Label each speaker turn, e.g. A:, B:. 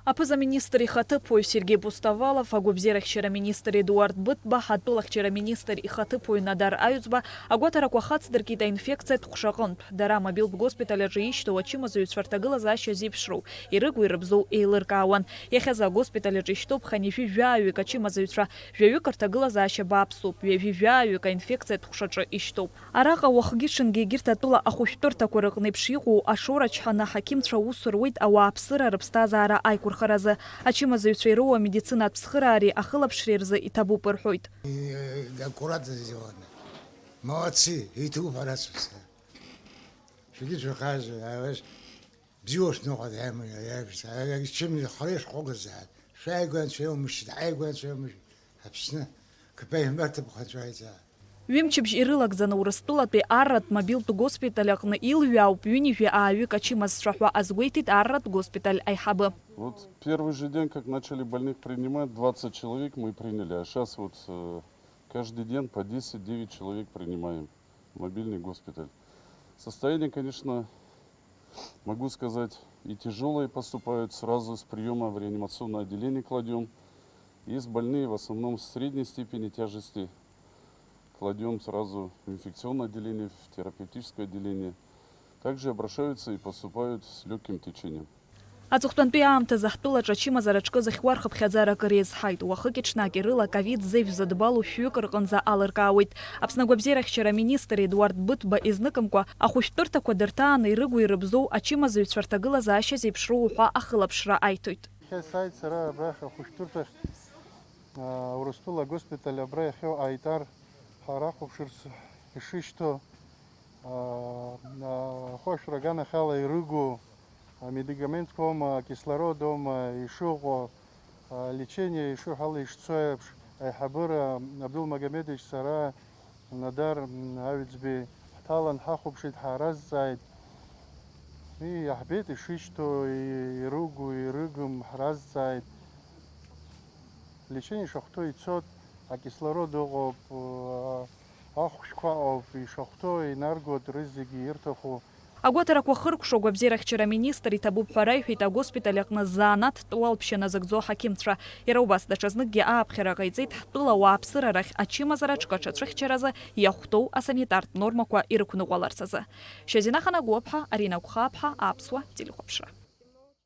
A: Апыза-министр ихатыпой Сергей Пустовалов, агубзерахчера министр Эдуард Бытба, хатулахчера министр ихатыпой Надар Аюцба, агуатаракуахацдыркита инфекция тухшагон, дара мобил госпиталя жиищто ачимазуют швартагыла заща зипшру, и рыгу и рыбзу и лыркауан. Ехаза госпиталя жиищто пханифи вяю, качимазуютра, вяю картагыла заща бабсуп, вяю инфекция тухшаджа ищтоп. Арака уахгишинги гиртатула ахуштор такурык непшигу, ашора чхана хакимтра усуруит ауапсыра рыбстазара айкур харазы. Ачимазуютра медицина от псхырари, ахылапшрерзы и табу перхойт.
B: Аккуратно сделано. Молодцы, и ты упорядочился. Шагит шахажи, а ваш бьешь много дэмы, я чем хорош хогазад. Шайгуан свой мужчина, айгуан свой мужчина. Абсна, капай мэрта бухачайца.
A: Вимчипш и рылак за наурастулатпе аррат мобил ту госпиталях на Илвяу пюнифе аю качимаз шахва азгуйтит аррат госпиталь айхабы.
C: Вот первый же день, как начали больных принимать, 20 человек мы приняли, а сейчас вот каждый день по 10-9 человек принимаем в мобильный госпиталь. Состояние, конечно, могу сказать, и тяжелые поступают, сразу с приема в реанимационное отделение кладем. Есть больные в основном средней степени тяжести. Кладем сразу в инфекционное отделение, в терапевтическое отделение. Также обращаются и поступают с легким течением.
A: Ацухтан пиамта захтула чачима зарачко захвархаб хязара карез хайт. Уахыкична кирыла ковид зейв задбалу фюкарган за алыркауит. Апснагвабзерахчера министр Эдуард Бытба изныкамква ахуштырта квадыртаан и рыгу и рыбзоу ачима заюцвартагыла зааща зейпшру уха ахылапшра айтуит.
D: Сайт сара браха хуштуртах урустула госпиталя брахо айтар харахубширс ишишто хош рагана хала и рыгу медикаментком, кислородом, еще лечение, еще халы ишцоев, хабыра Абдул Магомедович сара Надар Авицби талан хахубшит хараз зайд и ахбет ишишто и ругу и рыгум хараз зайд лечение шахто и цот, а кислороду ахушкаов и шахто и наргот рызыги иртоху.
A: Агуатарак вахыркшо гвабзерахчера министр и табу парайхита госпиталях на занат туалпщена загзо хакимтра. Ираубас дачазныкге аапхера гайцейт тула уапсырарах ачима зарачка чатрахчераза яхтоу асанитарт нормаква ирыкуну валарсаза. Шазина хана гуапха, Арина Кухапха, Апсуа, Телехопшра.